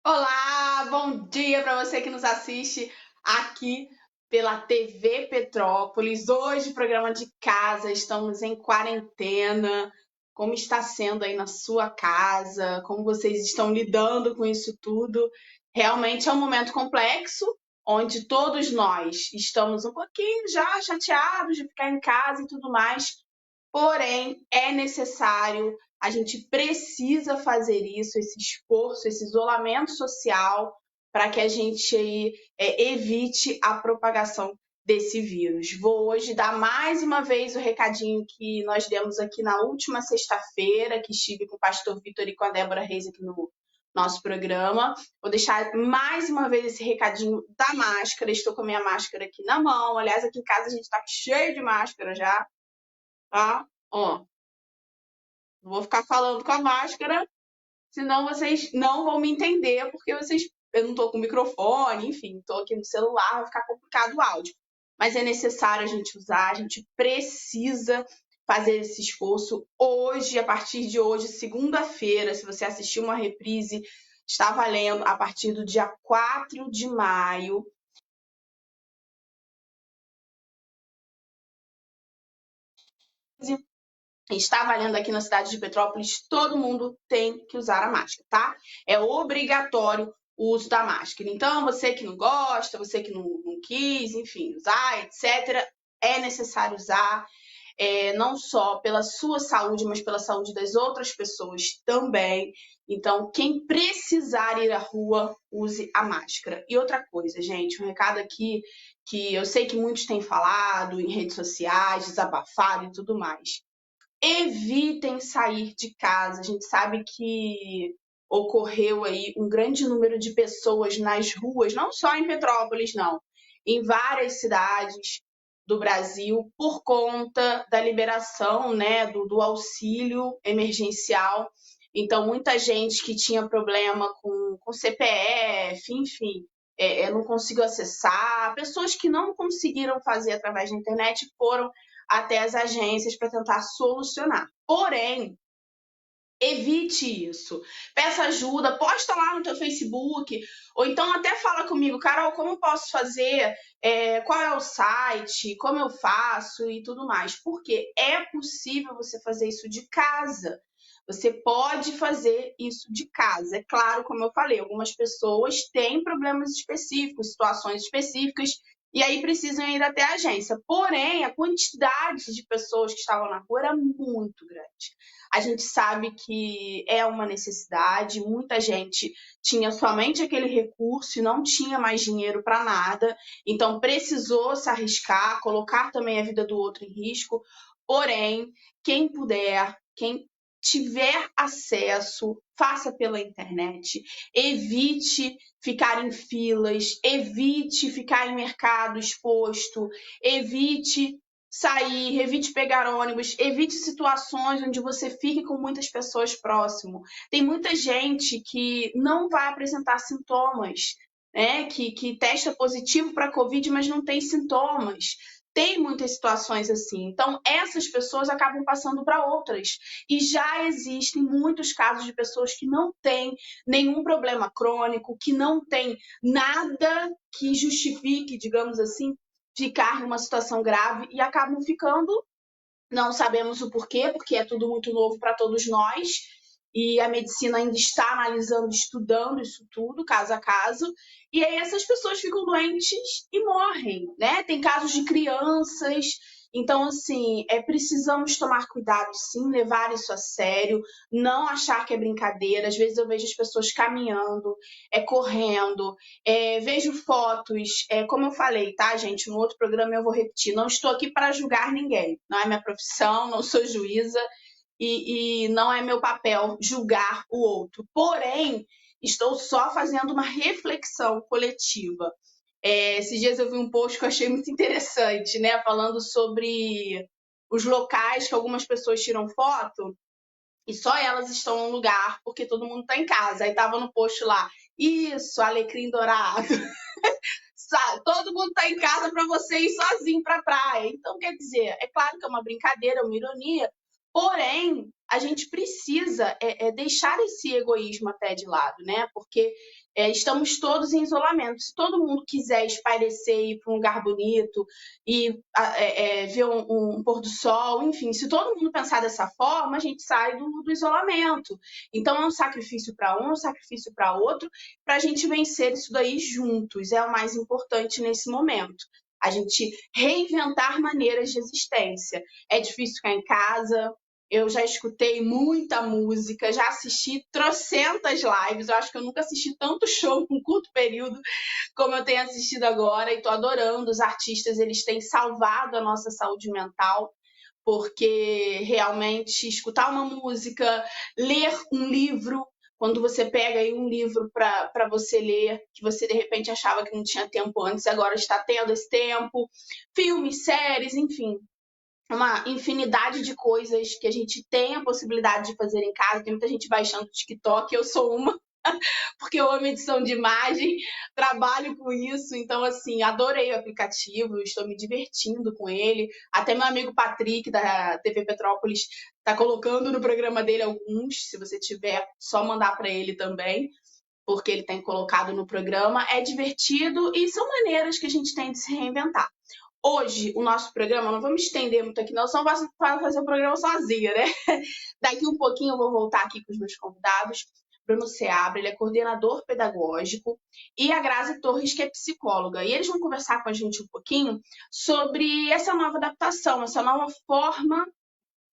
Olá, bom dia para você que nos assiste aqui pela TV Petrópolis. Hoje, programa de casa, estamos em quarentena. Como está sendo aí na sua casa? Como vocês estão lidando com isso tudo? Realmente é um momento complexo, onde todos nós estamos um pouquinho já chateados de ficar em casa e tudo mais. Porém, é necessário, a gente precisa fazer isso, esse esforço, esse isolamento social, para que a gente aí, evite a propagação desse vírus. Vou hoje dar mais uma vez o recadinho que nós demos aqui na última sexta-feira, que estive com o pastor Vitor e com a Débora Reis aqui no nosso programa. Vou deixar mais uma vez esse recadinho da máscara. Estou com a minha máscara aqui na mão. Aliás, aqui em casa a gente está cheio de máscara já, tá? Ó, não vou ficar falando com a máscara, senão vocês não vão me entender, porque eu não tô com microfone, enfim, tô aqui no celular, vai ficar complicado o áudio. Mas é necessário a gente usar, a gente precisa fazer esse esforço hoje, a partir de hoje, segunda-feira, se você assistiu uma reprise, está valendo a partir do dia 4 de maio. Está valendo aqui na cidade de Petrópolis, todo mundo tem que usar a máscara, tá? É obrigatório o uso da máscara. Então, você que não gosta, você que não quis, enfim, usar, etc., é necessário usar, não só pela sua saúde, mas pela saúde das outras pessoas também. Então, quem precisar ir à rua, use a máscara. E outra coisa, gente, um recado aqui que eu sei que muitos têm falado em redes sociais, desabafado e tudo mais. Evitem sair de casa. A gente sabe que ocorreu aí um grande número de pessoas nas ruas, não só em Petrópolis, não, em várias cidades do Brasil, por conta da liberação, né, do auxílio emergencial. Então, muita gente que tinha problema com CPF, enfim, não conseguiu acessar. Pessoas que não conseguiram fazer através da internet foram até as agências para tentar solucionar. Porém, evite isso. Peça ajuda, posta lá no teu Facebook, ou então até fala comigo, Carol, como eu posso fazer? Qual é o site? Como eu faço? E tudo mais. Porque é possível você fazer isso de casa. Você pode fazer isso de casa. É claro, como eu falei, algumas pessoas têm problemas específicos, situações específicas, e aí precisam ir até a agência. Porém, a quantidade de pessoas que estavam na rua era muito grande. A gente sabe que é uma necessidade, muita gente tinha somente aquele recurso e não tinha mais dinheiro para nada, então precisou se arriscar, colocar também a vida do outro em risco. Porém, quem puder, quem tiver acesso, faça pela internet, evite ficar em filas, evite ficar em mercado exposto, evite sair, evite pegar ônibus, evite situações onde você fique com muitas pessoas próximo. Tem muita gente que não vai apresentar sintomas, né? Que testa positivo para Covid, mas não tem sintomas. Tem muitas situações assim. Então, essas pessoas acabam passando para outras. E já existem muitos casos de pessoas que não têm nenhum problema crônico, que não têm nada que justifique, digamos assim, ficar numa situação grave e acabam ficando, não sabemos o porquê, porque é tudo muito novo para todos nós e a medicina ainda está analisando, estudando isso tudo, caso a caso, e aí essas pessoas ficam doentes e morrem, né? Tem casos de crianças. Então, assim, precisamos tomar cuidado, sim, levar isso a sério, não achar que é brincadeira. Às vezes eu vejo as pessoas caminhando, correndo, vejo fotos, como eu falei, tá, gente? No outro programa eu vou repetir, não estou aqui para julgar ninguém, não é minha profissão, não sou juíza, e não é meu papel julgar o outro. Porém, estou só fazendo uma reflexão coletiva. Esses dias eu vi um post que eu achei muito interessante, né? Falando sobre os locais que algumas pessoas tiram foto e só elas estão no lugar porque todo mundo está em casa. Aí tava no post lá, isso, alecrim dourado. Todo mundo está em casa para você ir sozinho para a praia. Então, quer dizer, é claro que é uma brincadeira, é uma ironia, porém, a gente precisa deixar esse egoísmo até de lado, né? Porque estamos todos em isolamento. Se todo mundo quiser espairecer, ir para um lugar bonito e ver um pôr do sol, enfim, se todo mundo pensar dessa forma, a gente sai do isolamento. Então é um sacrifício para um sacrifício para outro, para a gente vencer isso daí juntos. É o mais importante nesse momento. A gente reinventar maneiras de existência. É difícil ficar em casa. Eu já escutei muita música, já assisti trocentas lives. Eu acho que eu nunca assisti tanto show em um curto período como eu tenho assistido agora. E estou adorando. Os artistas, eles têm salvado a nossa saúde mental, porque realmente escutar uma música, ler um livro, quando você pega aí um livro para você ler, que você de repente achava que não tinha tempo antes, agora está tendo esse tempo. Filmes, séries, enfim. Uma infinidade de coisas que a gente tem a possibilidade de fazer em casa. Tem muita gente baixando o TikTok, eu sou uma, porque eu amo edição de imagem, trabalho com isso. Então, assim, adorei o aplicativo, estou me divertindo com ele. Até meu amigo Patrick, da TV Petrópolis, está colocando no programa dele alguns. Se você tiver, só mandar para ele também, porque ele tem colocado no programa. É divertido e são maneiras que a gente tem de se reinventar. Hoje, o nosso programa, não vamos estender muito aqui, não, senão vai fazer o programa sozinha, né? Daqui um pouquinho eu vou voltar aqui com os meus convidados. Bruno Seabra, ele é coordenador pedagógico, e a Grazi Torres, que é psicóloga. E eles vão conversar com a gente um pouquinho sobre essa nova adaptação, essa nova forma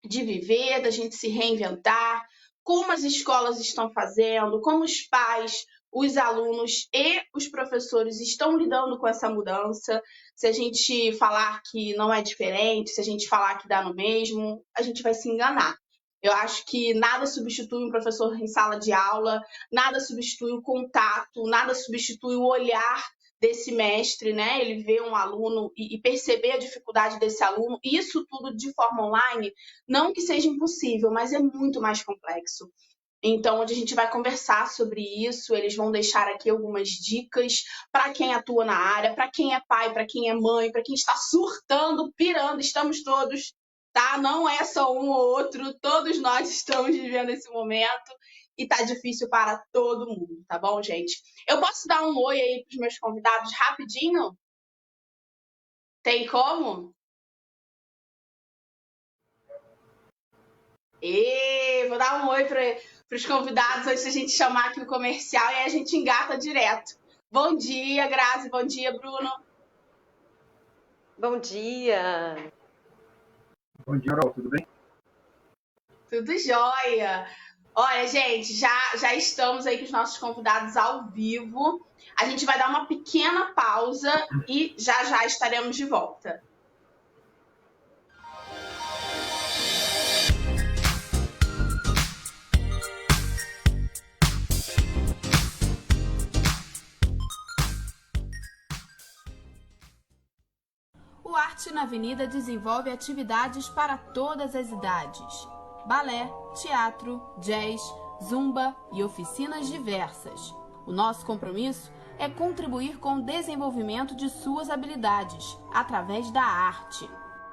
de viver, da gente se reinventar, como as escolas estão fazendo, como os pais, os alunos e os professores estão lidando com essa mudança. Se a gente falar que não é diferente, se a gente falar que dá no mesmo, a gente vai se enganar. Eu acho que nada substitui um professor em sala de aula, nada substitui o contato, nada substitui o olhar desse mestre, né? Ele vê um aluno e perceber a dificuldade desse aluno. Isso tudo de forma online, não que seja impossível, mas é muito mais complexo. Então, onde a gente vai conversar sobre isso, eles vão deixar aqui algumas dicas para quem atua na área, para quem é pai, para quem é mãe, para quem está surtando, pirando, estamos todos, tá? Não é só um ou outro, todos nós estamos vivendo esse momento e tá difícil para todo mundo, tá bom, gente? Eu posso dar um oi aí para os meus convidados rapidinho? Tem como? Vou dar um oi para os convidados antes da gente chamar aqui o comercial e aí a gente engata direto. Bom dia, Grazi. Bom dia, Bruno. Bom dia. Bom dia, Carol. Tudo bem? Tudo jóia. Olha, gente, já estamos aí com os nossos convidados ao vivo. A gente vai dar uma pequena pausa e já estaremos de volta. O Arte na Avenida desenvolve atividades para todas as idades: balé, teatro, jazz, zumba e oficinas diversas. O nosso compromisso é contribuir com o desenvolvimento de suas habilidades através da arte.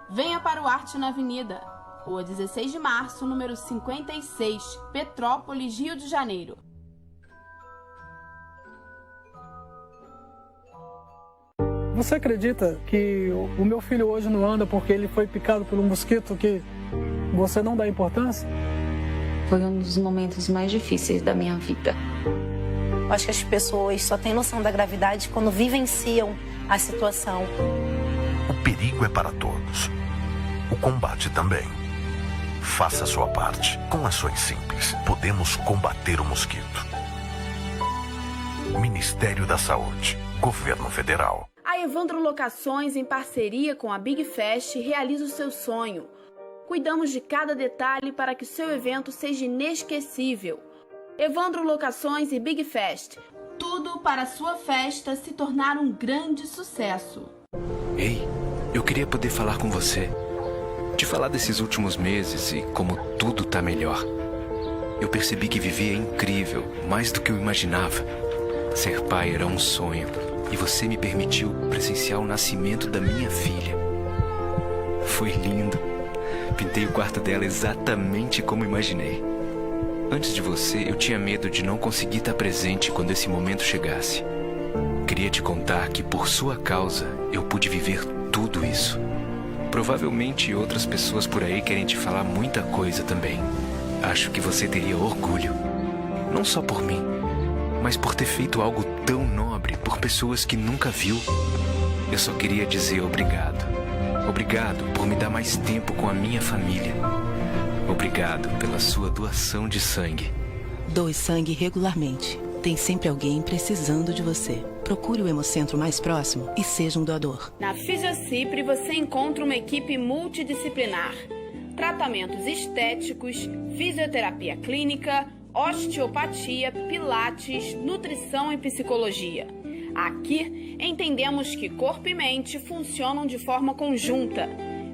Venha para o Arte na Avenida, Rua 16 de Março, número 56, Petrópolis, Rio de Janeiro. Você acredita que o meu filho hoje não anda porque ele foi picado por um mosquito que você não dá importância? Foi um dos momentos mais difíceis da minha vida. Eu acho que as pessoas só têm noção da gravidade quando vivenciam a situação. O perigo é para todos. O combate também. Faça a sua parte. Com ações simples, podemos combater o mosquito. Ministério da Saúde. Governo Federal. A Evandro Locações, em parceria com a Big Fest, realiza o seu sonho. Cuidamos de cada detalhe para que seu evento seja inesquecível. Evandro Locações e Big Fest. Tudo para a sua festa se tornar um grande sucesso. Ei, eu queria poder falar com você. Te falar desses últimos meses e como tudo tá melhor. Eu percebi que viver é incrível, mais do que eu imaginava. Ser pai era um sonho. E você me permitiu presenciar o nascimento da minha filha. Foi lindo. Pintei o quarto dela exatamente como imaginei. Antes de você, eu tinha medo de não conseguir estar presente quando esse momento chegasse. Queria te contar que, por sua causa, eu pude viver tudo isso. Provavelmente outras pessoas por aí querem te falar muita coisa também. Acho que você teria orgulho. Não só por mim, mas por ter feito algo tão nobre por pessoas que nunca viu. Eu só queria dizer obrigado. Obrigado por me dar mais tempo com a minha família. Obrigado pela sua doação de sangue. Doe sangue regularmente. Tem sempre alguém precisando de você. Procure o Hemocentro mais próximo e seja um doador. Na Fisiocipre você encontra uma equipe multidisciplinar. Tratamentos estéticos, fisioterapia clínica, osteopatia, pilates, nutrição e psicologia. Aqui entendemos que corpo e mente funcionam de forma conjunta.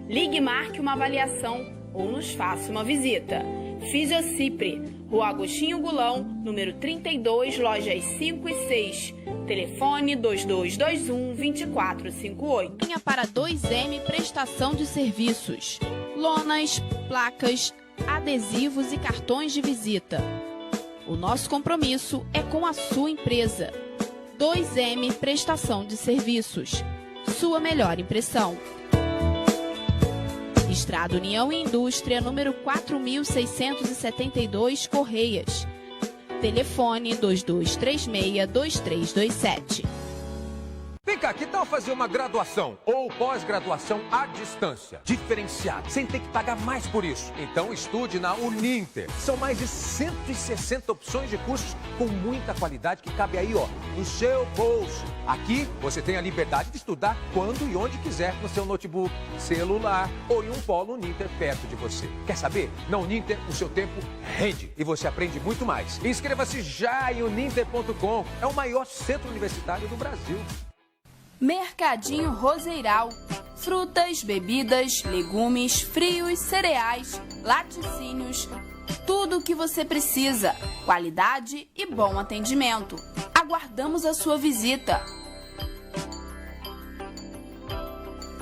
Ligue e marque uma avaliação ou nos faça uma visita. Fisiocipre, Rua Agostinho Gulão, número 32, lojas 5 e 6. Telefone 2221-2458. Linha para 2M Prestação de Serviços. Lonas, placas, adesivos e cartões de visita. O nosso compromisso é com a sua empresa. 2M Prestação de Serviços. Sua melhor impressão. Estrada União e Indústria, número 4672, Correias. Telefone 2236-2327. Vem cá, que tal fazer uma graduação ou pós-graduação à distância? Diferenciada, sem ter que pagar mais por isso. Então estude na Uninter. São mais de 160 opções de cursos com muita qualidade que cabe aí, ó, no seu bolso. Aqui você tem a liberdade de estudar quando e onde quiser no seu notebook, celular ou em um polo Uninter perto de você. Quer saber? Na Uninter o seu tempo rende e você aprende muito mais. Inscreva-se já em uninter.com. É o maior centro universitário do Brasil. Mercadinho Roseiral. Frutas, bebidas, legumes, frios, cereais, laticínios, tudo o que você precisa. Qualidade e bom atendimento. Aguardamos a sua visita.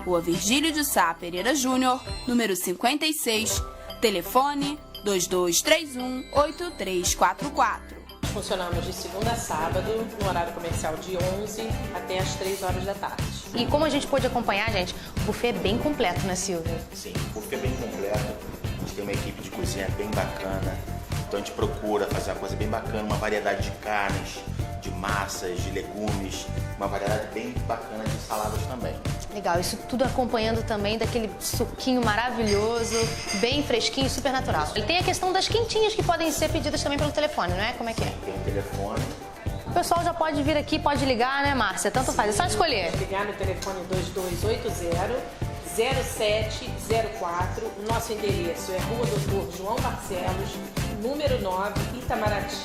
Rua Virgílio de Sá Pereira Júnior, número 56. Telefone 2231-8344. Funcionamos de segunda a sábado, no horário comercial de 11 até as 3 horas da tarde. E como a gente pôde acompanhar, gente, o buffet é bem completo, né, Silvia? Sim, o buffet é bem completo. A gente tem uma equipe de cozinha bem bacana. Então a gente procura fazer uma coisa bem bacana, uma variedade de carnes, de massas, de legumes, uma variedade bem bacana de saladas também. Legal, isso tudo acompanhando também daquele suquinho maravilhoso, bem fresquinho, super natural. E tem a questão das quentinhas que podem ser pedidas também pelo telefone, não é? Como é que é? Tem o telefone. O pessoal já pode vir aqui, pode ligar, né, Márcia? Tanto faz, é só escolher. Ligar no telefone 2280-0704. O nosso endereço é Rua Doutor João Barcelos, número 9, Itamaraty,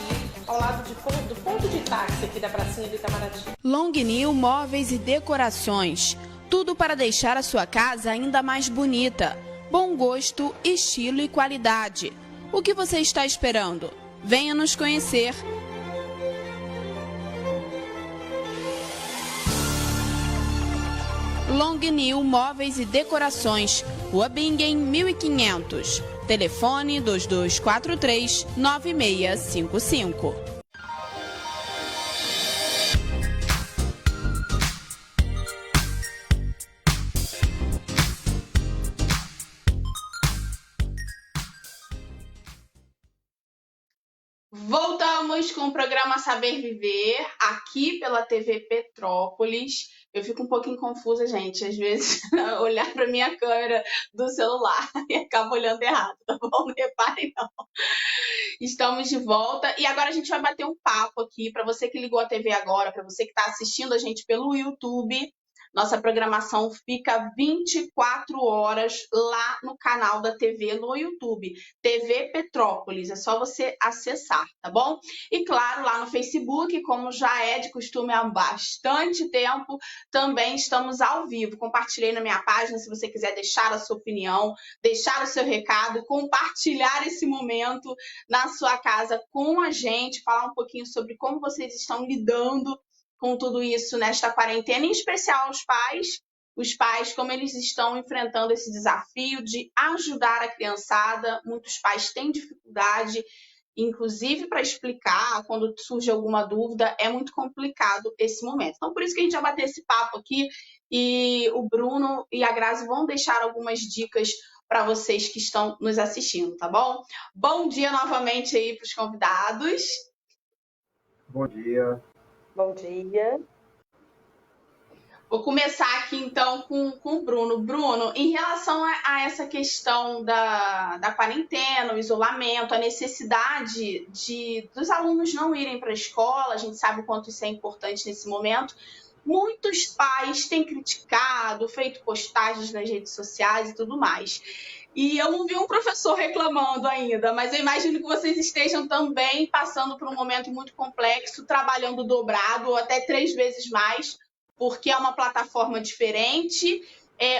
ao lado do ponto de táxi aqui da pracinha do Itamaraty. Longnil Móveis e Decorações. Tudo para deixar a sua casa ainda mais bonita. Bom gosto, estilo e qualidade. O que você está esperando? Venha nos conhecer. Longnil Móveis e Decorações, Rua Bingen, 1500. Telefone 2243-9655. Voltamos com o programa Saber Viver, aqui pela TV Petrópolis. Eu fico um pouquinho confusa, gente, às vezes, olhar para minha câmera do celular e acabo olhando errado, tá bom? Não reparem, não. Estamos de volta e agora a gente vai bater um papo aqui para você que ligou a TV agora, para você que está assistindo a gente pelo YouTube. Nossa programação fica 24 horas lá no canal da TV no YouTube, TV Petrópolis, é só você acessar, tá bom? E claro, lá no Facebook, como já é de costume há bastante tempo, também estamos ao vivo. Compartilhei na minha página, se você quiser deixar a sua opinião, deixar o seu recado, compartilhar esse momento na sua casa com a gente, falar um pouquinho sobre como vocês estão lidando com tudo isso nesta quarentena, em especial os pais, como eles estão enfrentando esse desafio de ajudar a criançada. Muitos pais têm dificuldade inclusive para explicar, quando surge alguma dúvida, é muito complicado esse momento. Então, por isso que a gente vai bater esse papo aqui, e o Bruno e a Grazi vão deixar algumas dicas para vocês que estão nos assistindo, tá bom? Bom dia novamente aí para os convidados. Bom dia. Bom dia. Vou começar aqui, então, com o Bruno. Bruno, em relação a essa questão da quarentena, o isolamento, a necessidade dos alunos não irem para a escola, a gente sabe o quanto isso é importante nesse momento. Muitos pais têm criticado, feito postagens nas redes sociais e tudo mais. E eu não vi um professor reclamando ainda, mas eu imagino que vocês estejam também passando por um momento muito complexo, trabalhando dobrado ou até 3 vezes mais, porque é uma plataforma diferente,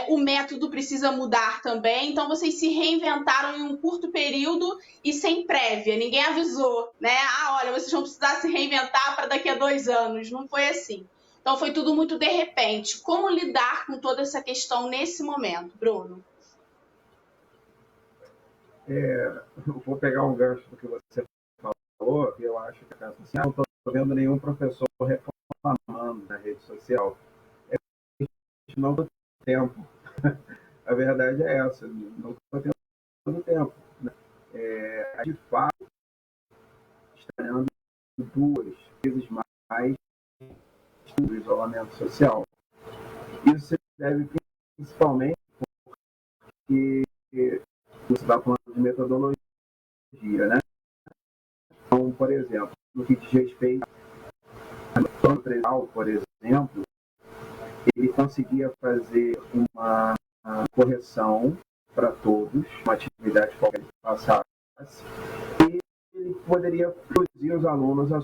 o método precisa mudar também, então vocês se reinventaram em um curto período e sem prévia, ninguém avisou, né? Olha, vocês vão precisar se reinventar para daqui a 2 anos, não foi assim. Então foi tudo muito de repente. Como lidar com toda essa questão nesse momento, Bruno? Eu vou pegar um gancho do que você falou, que eu acho que assim, não estou vendo nenhum professor reclamando na rede social. Não estou tendo tempo. A verdade é essa, não estou tendo tempo. Né? De fato, está ganhando 2 vezes mais do isolamento social. Isso se deve principalmente porque você está falando de metodologia, né? Então, por exemplo, no que diz respeito ao presencial, por exemplo, ele conseguia fazer uma correção para todos, uma atividade qualquer que passasse, e ele poderia produzir os alunos na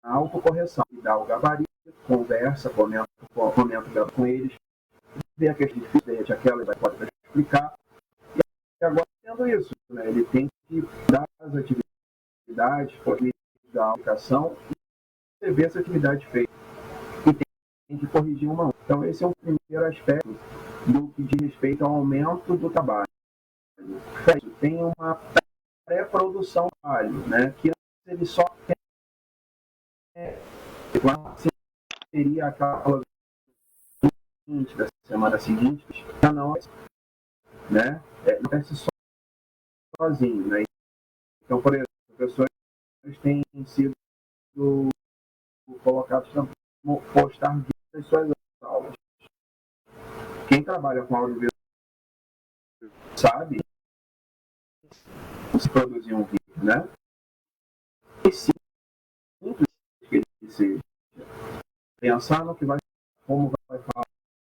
autocorreção, e dar o gabarito, conversa, comenta com eles, ver aquele difícil, aquela vai poder explicar. E agora, tendo isso, né, ele tem que dar as atividades, poder dar a aplicação e ver essa atividade feita. E tem que corrigir uma. Então, esse é o primeiro aspecto do que diz respeito ao aumento do trabalho. Tem uma pré-produção do trabalho, né, que antes ele só seria aquela da semana seguinte, já não, né? Não acontece sozinho, né? Então, por exemplo, os professores têm sido colocados para postar vídeos das suas aulas. Quem trabalha com audiovisual sabe se produzir um vídeo, né? E sim, que ele seja pensar no que vai, como vai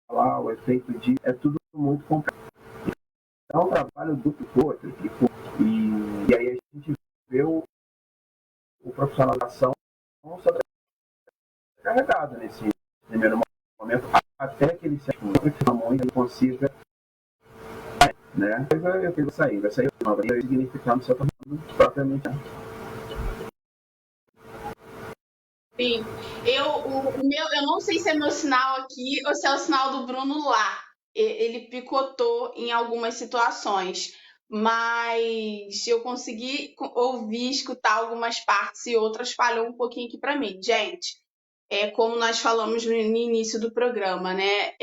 falar, o efeito de, é tudo muito complexo. Então, o trabalho duplicou, triplicou, e aí a gente vê o profissionalização sobrecarregado nesse primeiro momento, até que ele se ajude, que ele consiga, né? Depois vai sair uma briga significando seu tornando propriamente. Sim, eu não sei se é meu sinal aqui ou se é o sinal do Bruno lá. Ele picotou em algumas situações, mas eu consegui ouvir, escutar algumas partes e outras falhou um pouquinho aqui para mim. Gente, como nós falamos no início do programa, né?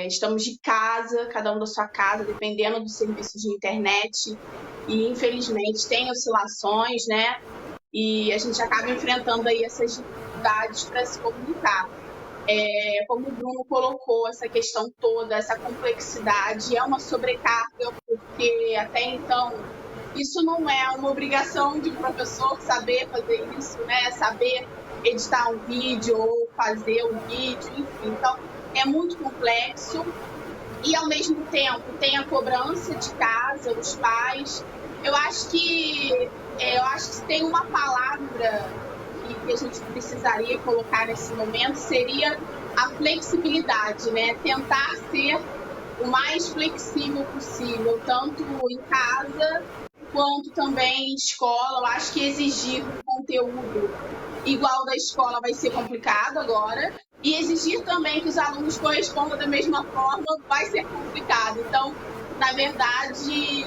Estamos de casa, cada um da sua casa, dependendo do serviço de internet, e infelizmente tem oscilações, né? E a gente acaba enfrentando aí essas dificuldades para se comunicar. Como o Bruno colocou, essa questão toda, essa complexidade é uma sobrecarga, porque até então isso não é uma obrigação de um professor saber fazer isso, né? Saber editar um vídeo ou fazer um vídeo, enfim. Então, é muito complexo e, ao mesmo tempo, tem a cobrança de casa, dos pais. Eu acho que tem uma palavra que a gente precisaria colocar nesse momento, seria a flexibilidade, né? Tentar ser o mais flexível possível, tanto em casa quanto também em escola. Eu acho que exigir um conteúdo igual da escola vai ser complicado agora, e exigir também que os alunos correspondam da mesma forma vai ser complicado. Então, na verdade,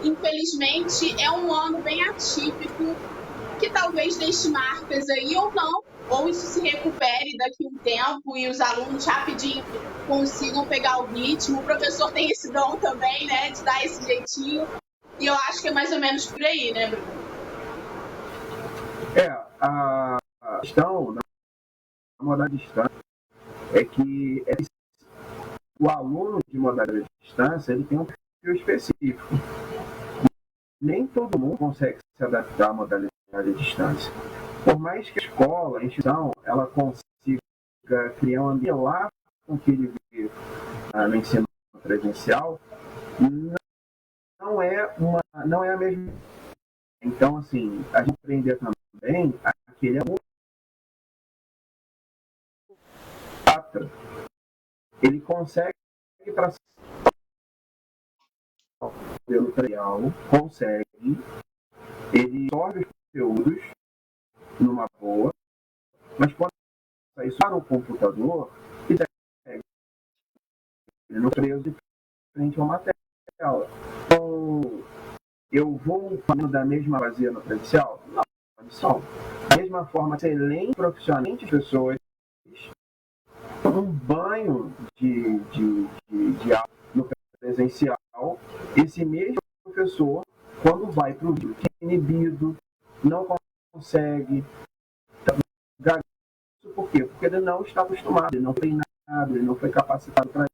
infelizmente, é um ano bem atípico, que talvez deixe marcas aí ou não, ou isso se recupere daqui a um tempo e os alunos rapidinho consigam pegar o ritmo. O professor tem esse dom também, né, de dar esse jeitinho, e eu acho que é mais ou menos por aí, né, Bruno? A questão na modalidade de distância é que o aluno de modalidade de distância ele tem um perfil específico. Nem todo mundo consegue se adaptar à modalidade de distância. Por mais que a escola, a instituição, ela consiga criar um ambiente lá com que ele vive no ensino presencial, não é a mesma. Então, assim, a gente aprender também aquele aluno ele consegue traçar o modelo tutorial, consegue, ele absorve os conteúdos numa boa, mas quando sai para o computador, ele não preso de frente a uma tela. Então, eu vou falando da mesma base no presencial? Não, condição. Da mesma forma, excelente profissionalmente pessoas, um banho de aula no presencial, esse mesmo professor, quando vai para o vídeo, é inibido, não consegue. Por quê? Porque ele não está acostumado, ele não foi treinado, ele não foi capacitado para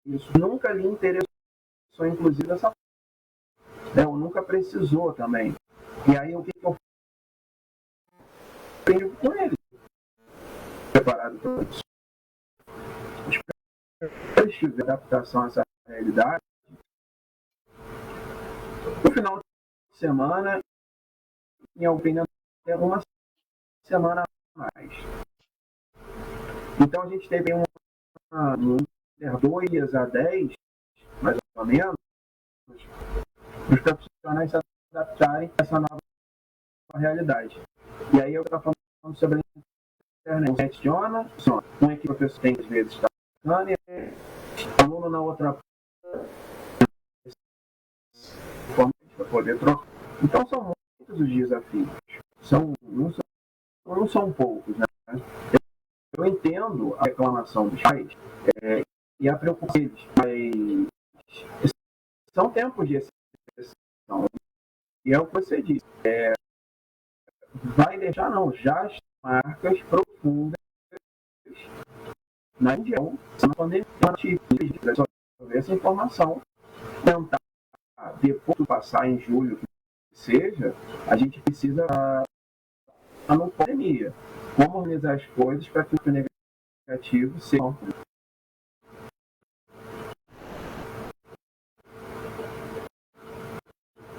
isso. Nunca lhe interessou, inclusive, essa forma. Ou nunca precisou também. E aí, o que eu aprendi com ele? Preparado para isso. Se eles tiverem adaptação a essa realidade, no final de semana, em opinião, é uma semana a mais. Então a gente teve um 2 a 10, mais ou menos, os profissionais se adaptarem a essa nova realidade. E aí eu estou falando sobre a internet de Ona, uma que o professor tem às vezes está aluno na outra forma para poder trocar. Então são muitos os desafios. Não são poucos, né? Eu entendo a reclamação dos pais e a preocupação deles, mas são tempos de exceção. E é o que você disse. Vai deixar, já as marcas profundas na região, na pandemia, resolver essa informação, tentar, depois de passar em julho, que seja, a gente precisa na pandemia. Como organizar as coisas para que o negativo seja.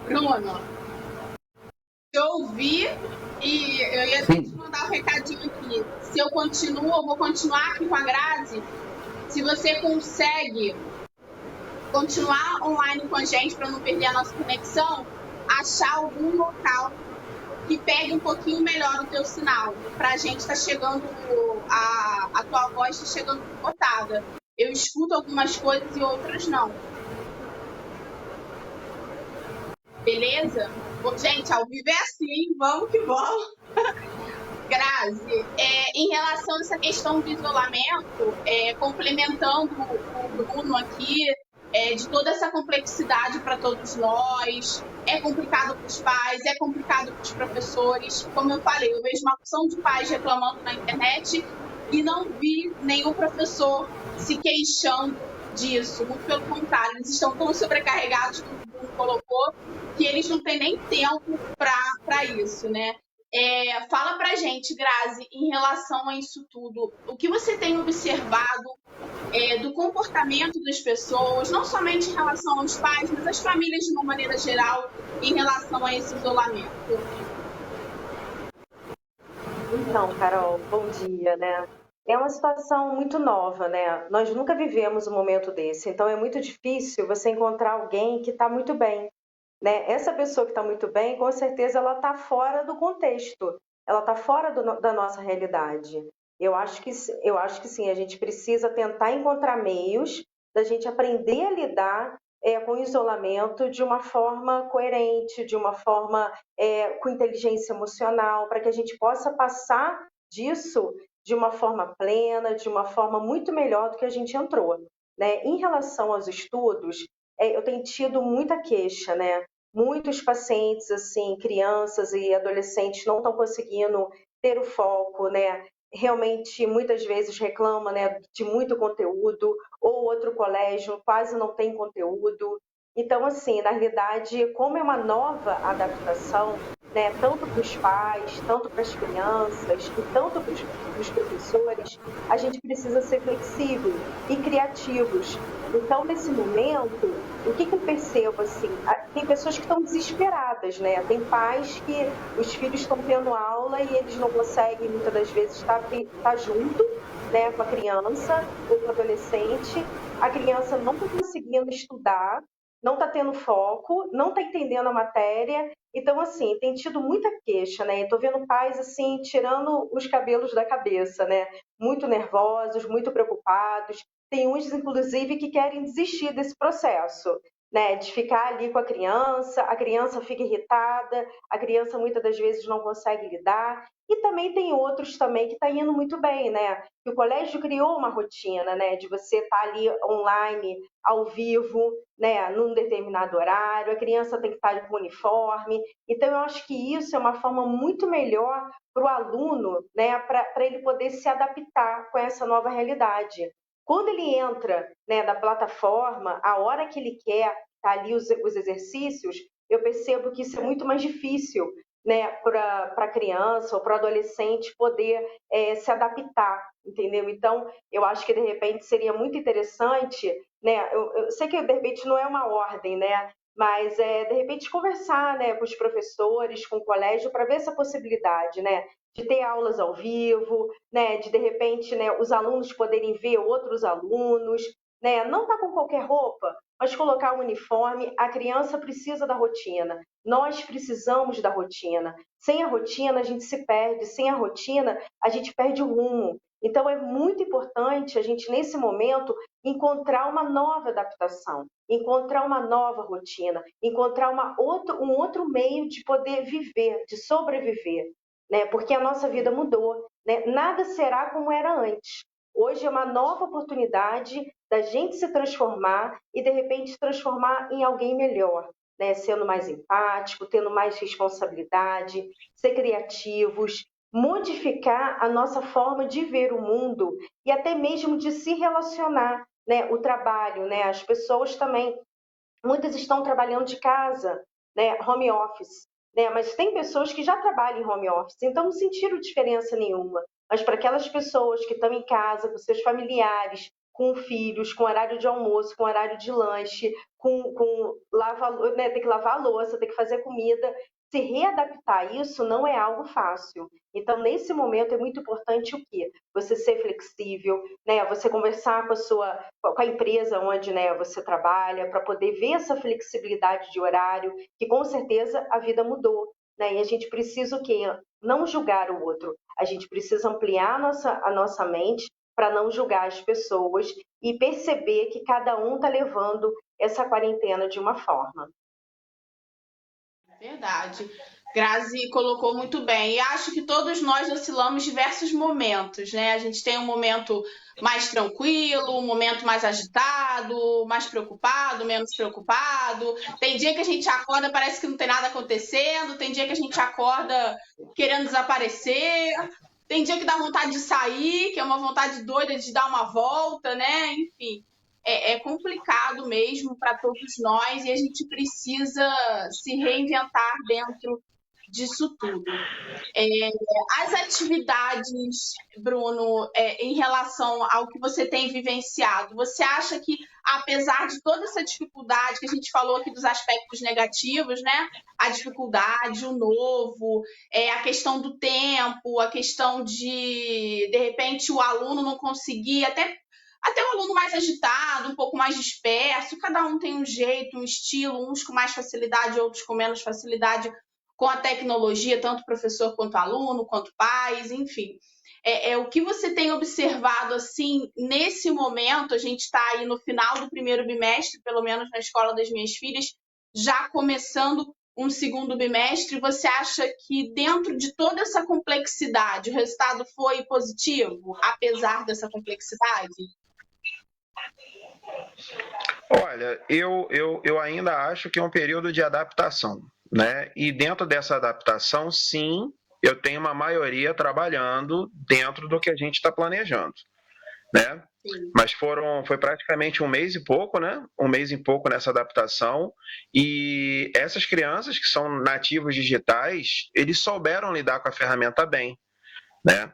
Bruno, eu ouvi e eu ia te mandar um recadinho aqui. Se eu continuo, eu vou continuar aqui com a Grazi. Se você consegue continuar online com a gente para não perder a nossa conexão, achar algum local que pegue um pouquinho melhor o teu sinal. Pra gente tá chegando, a tua voz tá chegando botada. Eu escuto algumas coisas e outras não. Beleza? Bom, gente, ao vivo é assim, vamos que vamos. Grazi, em relação a essa questão do isolamento, complementando o Bruno aqui, de toda essa complexidade para todos nós, é complicado para os pais, é complicado para os professores. Como eu falei, eu vejo uma opção de pais reclamando na internet e não vi nenhum professor se queixando disso. Muito pelo contrário, eles estão tão sobrecarregados, como o Bruno colocou, que eles não têm nem tempo para isso, né? Fala pra gente, Grazi, em relação a isso tudo, o que você tem observado do comportamento das pessoas, não somente em relação aos pais, mas as famílias de uma maneira geral, em relação a esse isolamento? Então, Carol, bom dia, né? É uma situação muito nova, né? Nós nunca vivemos um momento desse, então é muito difícil você encontrar alguém que está muito bem, né? Essa pessoa que está muito bem, com certeza ela está fora do contexto, ela está fora da nossa realidade. Eu acho que sim, a gente precisa tentar encontrar meios da gente aprender a lidar com o isolamento de uma forma coerente, de uma forma com inteligência emocional, para que a gente possa passar disso de uma forma plena, de uma forma muito melhor do que a gente entrou, né? Em relação aos estudos, eu tenho tido muita queixa, né? Muitos pacientes, assim, crianças e adolescentes não estão conseguindo ter o foco, né? Realmente, muitas vezes reclama, né, de muito conteúdo, ou outro colégio quase não tem conteúdo. Então, assim, na realidade, como é uma nova adaptação, né, tanto para os pais, tanto para as crianças e tanto para os professores, a gente precisa ser flexível e criativos. Então, nesse momento, o que eu percebo, assim, tem pessoas que estão desesperadas, né? Tem pais que os filhos estão tendo aula e eles não conseguem, muitas das vezes, estar junto, né, com a criança ou com o adolescente. A criança não está conseguindo estudar, não está tendo foco, não está entendendo a matéria. Então, assim, tem tido muita queixa, né? Estou vendo pais, assim, tirando os cabelos da cabeça, né? Muito nervosos, muito preocupados. Tem uns, inclusive, que querem desistir desse processo, né? De ficar ali com a criança fica irritada, a criança muitas das vezes não consegue lidar. E também tem outros também que está indo muito bem, né? Que o colégio criou uma rotina, né? De você estar ali online, ao vivo, né? Num determinado horário, a criança tem que estar com uniforme. Então, eu acho que isso é uma forma muito melhor para o aluno, né? Para ele poder se adaptar com essa nova realidade. Quando ele entra, né, na plataforma, a hora que ele quer tá ali os exercícios, eu percebo que isso é muito mais difícil, né, para a criança ou para o adolescente poder se adaptar, entendeu? Então, eu acho que de repente seria muito interessante, né? Eu sei que de repente não é uma ordem, né? Mas de repente conversar, né, com os professores, com o colégio, para ver essa possibilidade, né? De ter aulas ao vivo, né? De repente, né, os alunos poderem ver outros alunos, né? Não tá com qualquer roupa, mas colocar o uniforme. A criança precisa da rotina. Nós precisamos da rotina. Sem a rotina, a gente se perde. Sem a rotina, a gente perde o rumo. Então, é muito importante a gente, nesse momento, encontrar uma nova adaptação, encontrar uma nova rotina, encontrar um outro meio de poder viver, de sobreviver, né? Porque a nossa vida mudou, né? Nada será como era antes. Hoje é uma nova oportunidade da gente se transformar e, de repente, transformar em alguém melhor, né? Sendo mais empático, tendo mais responsabilidade, ser criativos, modificar a nossa forma de ver o mundo e até mesmo de se relacionar, né? O trabalho, né? As pessoas também, muitas estão trabalhando de casa, né? Home office, né? Mas tem pessoas que já trabalham em home office, então não sentiram diferença nenhuma. Mas para aquelas pessoas que estão em casa, com seus familiares, com filhos, com horário de almoço, com horário de lanche, né, tem que lavar a louça, tem que fazer comida, se readaptar a isso não é algo fácil. Então, nesse momento, é muito importante o quê? Você ser flexível, né? Você conversar com a empresa onde, né, você trabalha, para poder ver essa flexibilidade de horário, que com certeza a vida mudou, né? E a gente precisa o quê? Não julgar o outro. A gente precisa ampliar a nossa mente para não julgar as pessoas e perceber que cada um está levando essa quarentena de uma forma. Verdade. Grazi colocou muito bem. E acho que todos nós oscilamos diversos momentos, né? A gente tem um momento mais tranquilo, um momento mais agitado, mais preocupado, menos preocupado. Tem dia que a gente acorda, parece que não tem nada acontecendo. Tem dia que a gente acorda querendo desaparecer. Tem dia que dá vontade de sair, que é uma vontade doida de dar uma volta, né? Enfim, é complicado mesmo para todos nós e a gente precisa se reinventar dentro disso tudo. As atividades, Bruno, em relação ao que você tem vivenciado, você acha que, apesar de toda essa dificuldade que a gente falou aqui dos aspectos negativos, né? A dificuldade, o novo, a questão do tempo, a questão de repente, o aluno não conseguir, até o aluno mais agitado, um pouco mais disperso, cada um tem um jeito, um estilo, uns com mais facilidade, outros com menos facilidade com a tecnologia, tanto professor quanto aluno, quanto pais, enfim. O que você tem observado, assim, nesse momento? A gente está aí no final do primeiro bimestre, pelo menos na escola das minhas filhas, já começando um segundo bimestre. Você acha que dentro de toda essa complexidade, o resultado foi positivo, apesar dessa complexidade? Olha, eu ainda acho que é um período de adaptação, né? E dentro dessa adaptação, sim, eu tenho uma maioria trabalhando dentro do que a gente está planejando, né? Sim. Mas foi praticamente um mês e pouco, né? Um mês e pouco nessa adaptação. E essas crianças que são nativos digitais, eles souberam lidar com a ferramenta bem, né?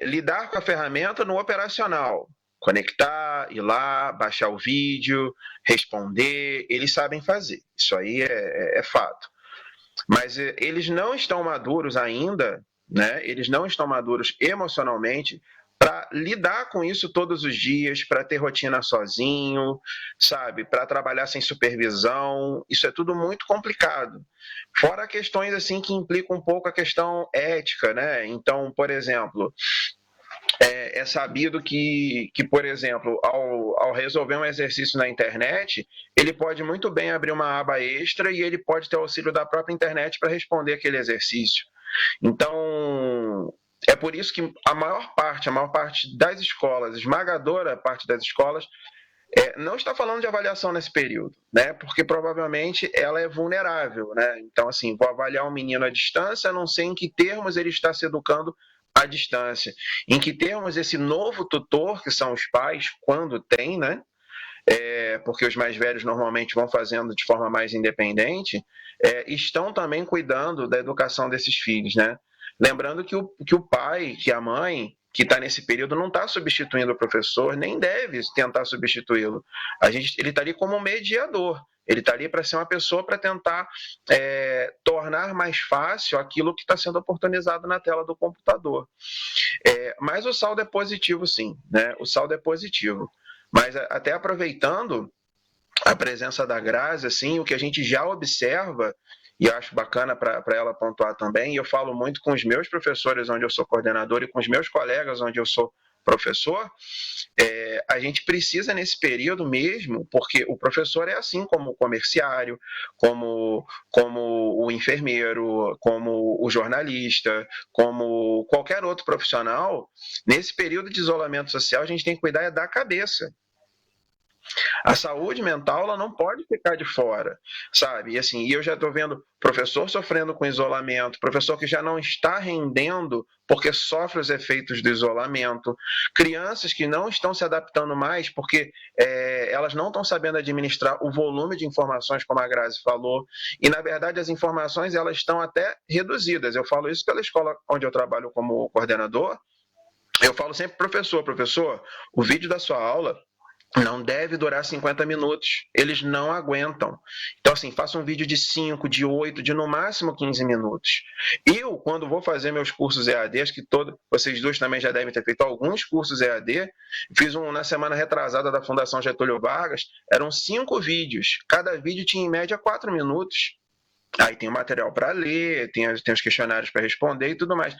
Lidar com a ferramenta no operacional, conectar, ir lá, baixar o vídeo, responder, eles sabem fazer. Isso aí é fato. Mas eles não estão maduros ainda, né? Eles não estão maduros emocionalmente para lidar com isso todos os dias, para ter rotina sozinho, sabe? Para trabalhar sem supervisão. Isso é tudo muito complicado. Fora questões assim que implicam um pouco a questão ética, né? Então, por exemplo, é sabido que, por exemplo, ao resolver um exercício na internet, ele pode muito bem abrir uma aba extra e ele pode ter auxílio da própria internet para responder aquele exercício. Então, é por isso que a maior parte das escolas, esmagadora parte das escolas, não está falando de avaliação nesse período, né? Porque provavelmente ela é vulnerável, né? Então, assim, vou avaliar um menino à distância, não sei em que termos ele está se educando à distância, em que termos esse novo tutor, que são os pais, quando tem, né? Porque os mais velhos normalmente vão fazendo de forma mais independente, estão também cuidando da educação desses filhos, né? Lembrando que o pai, que a mãe, que está nesse período, não está substituindo o professor, nem deve tentar substituí-lo. Ele está ali como um mediador. Ele está ali para ser uma pessoa para tentar tornar mais fácil aquilo que está sendo oportunizado na tela do computador. Mas o saldo é positivo, sim, né? O saldo é positivo. Mas até aproveitando a presença da Grazi, assim, o que a gente já observa, e eu acho bacana para ela pontuar também, e eu falo muito com os meus professores onde eu sou coordenador e com os meus colegas onde eu sou professor, a gente precisa nesse período mesmo, porque o professor é assim como o comerciário, como o enfermeiro, como o jornalista, como qualquer outro profissional. Nesse período de isolamento social, a gente tem que cuidar da cabeça. A saúde mental, ela não pode ficar de fora, sabe? E assim, eu já estou vendo professor sofrendo com isolamento, professor que já não está rendendo porque sofre os efeitos do isolamento, crianças que não estão se adaptando mais porque elas não estão sabendo administrar o volume de informações, como a Grazi falou, e na verdade as informações elas estão até reduzidas. Eu falo isso pela escola onde eu trabalho como coordenador, eu falo sempre, professor, o vídeo da sua aula não deve durar 50 minutos. Eles não aguentam. Então, assim, faça um vídeo de 5, de 8, de no máximo 15 minutos. Eu, quando vou fazer meus cursos EAD, acho que vocês dois também já devem ter feito alguns cursos EAD, fiz um na semana retrasada da Fundação Getúlio Vargas, eram 5 vídeos. Cada vídeo tinha em média 4 minutos. Aí tem o material para ler, tem os questionários para responder e tudo mais.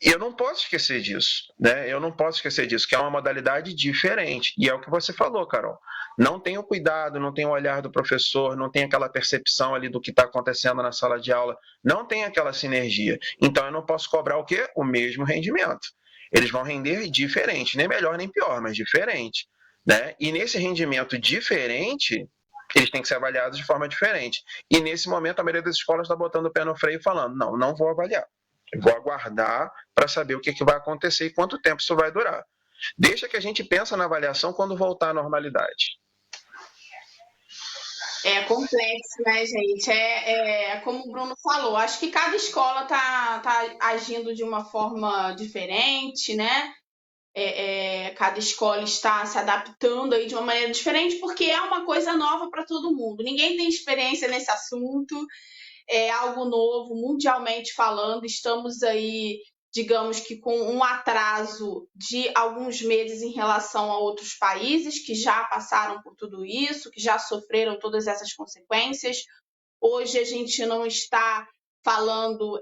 E eu não posso esquecer disso, né? Eu não posso esquecer disso, que é uma modalidade diferente. E é o que você falou, Carol. Não tem o cuidado, não tem o olhar do professor, não tem aquela percepção ali do que está acontecendo na sala de aula, não tem aquela sinergia. Então eu não posso cobrar o quê? O mesmo rendimento. Eles vão render diferente, nem melhor nem pior, mas diferente, né? E nesse rendimento diferente, eles têm que ser avaliados de forma diferente. E nesse momento a maioria das escolas está botando o pé no freio e falando, não vou avaliar. Eu vou aguardar para saber o que vai acontecer e quanto tempo isso vai durar. Deixa que a gente pense na avaliação quando voltar à normalidade. É complexo, né, gente? Como o Bruno falou, acho que cada escola tá agindo de uma forma diferente, né? Cada escola está se adaptando aí de uma maneira diferente, porque é uma coisa nova para todo mundo. Ninguém tem experiência nesse assunto. É algo novo, mundialmente falando, estamos aí, digamos que com um atraso de alguns meses em relação a outros países que já passaram por tudo isso, que já sofreram todas essas consequências. Hoje a gente não está falando,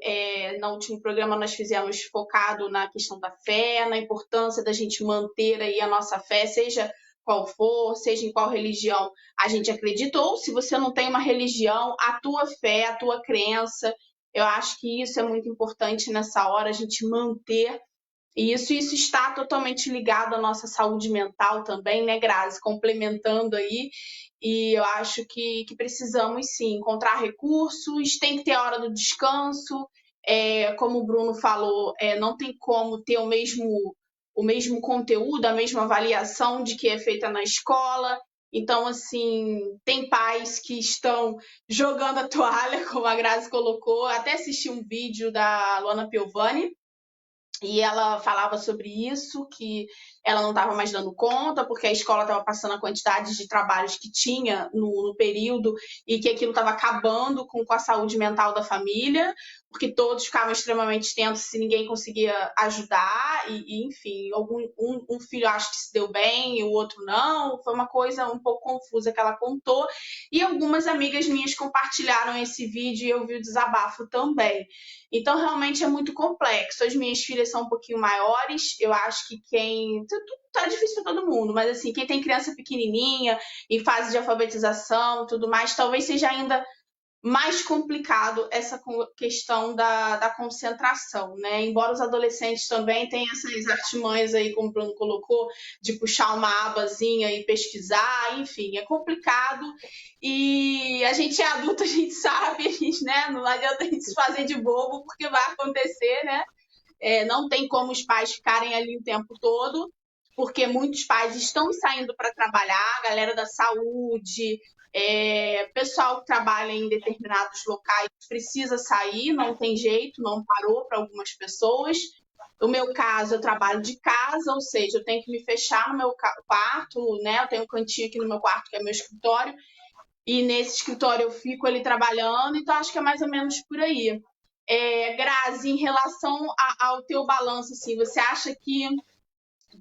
no último programa nós fizemos focado na questão da fé, na importância da gente manter aí a nossa fé, seja qual for, seja em qual religião a gente acredita, ou se você não tem uma religião, a tua fé, a tua crença, eu acho que isso é muito importante nessa hora, a gente manter isso está totalmente ligado à nossa saúde mental também, né, Grazi? Complementando aí, e eu acho que precisamos sim encontrar recursos, tem que ter a hora do descanso, como o Bruno falou, não tem como ter o mesmo conteúdo, a mesma avaliação de que é feita na escola. Então, assim, tem pais que estão jogando a toalha, como a Grazi colocou. Até assisti um vídeo da Luana Piovani, e ela falava sobre isso, que ela não estava mais dando conta, porque a escola estava passando a quantidade de trabalhos que tinha no período e que aquilo estava acabando com a saúde mental da família, porque todos ficavam extremamente tensos se ninguém conseguia ajudar, e enfim, um filho acho que se deu bem e o outro não, foi uma coisa um pouco confusa que ela contou, e algumas amigas minhas compartilharam esse vídeo e eu vi o desabafo também. Então, realmente é muito complexo. As minhas filhas são um pouquinho maiores, eu acho que tá difícil para todo mundo, mas assim, quem tem criança pequenininha, em fase de alfabetização, tudo mais, talvez seja ainda mais complicado essa questão da concentração, né? Embora os adolescentes também tenham essas artimanhas aí, como o Bruno colocou, de puxar uma abazinha e pesquisar, enfim, é complicado. E a gente é adulto, a gente sabe, né? Não adianta a gente se fazer de bobo, porque vai acontecer, né? Não tem como os pais ficarem ali o tempo todo, porque muitos pais estão saindo para trabalhar, a galera da saúde, pessoal que trabalha em determinados locais precisa sair, não tem jeito, não parou para algumas pessoas. No meu caso, eu trabalho de casa, ou seja, eu tenho que me fechar no meu quarto, né? Eu tenho um cantinho aqui no meu quarto, que é meu escritório, e nesse escritório eu fico ali trabalhando, então acho que é mais ou menos por aí. Grazi, em relação ao teu balanço, assim, você acha que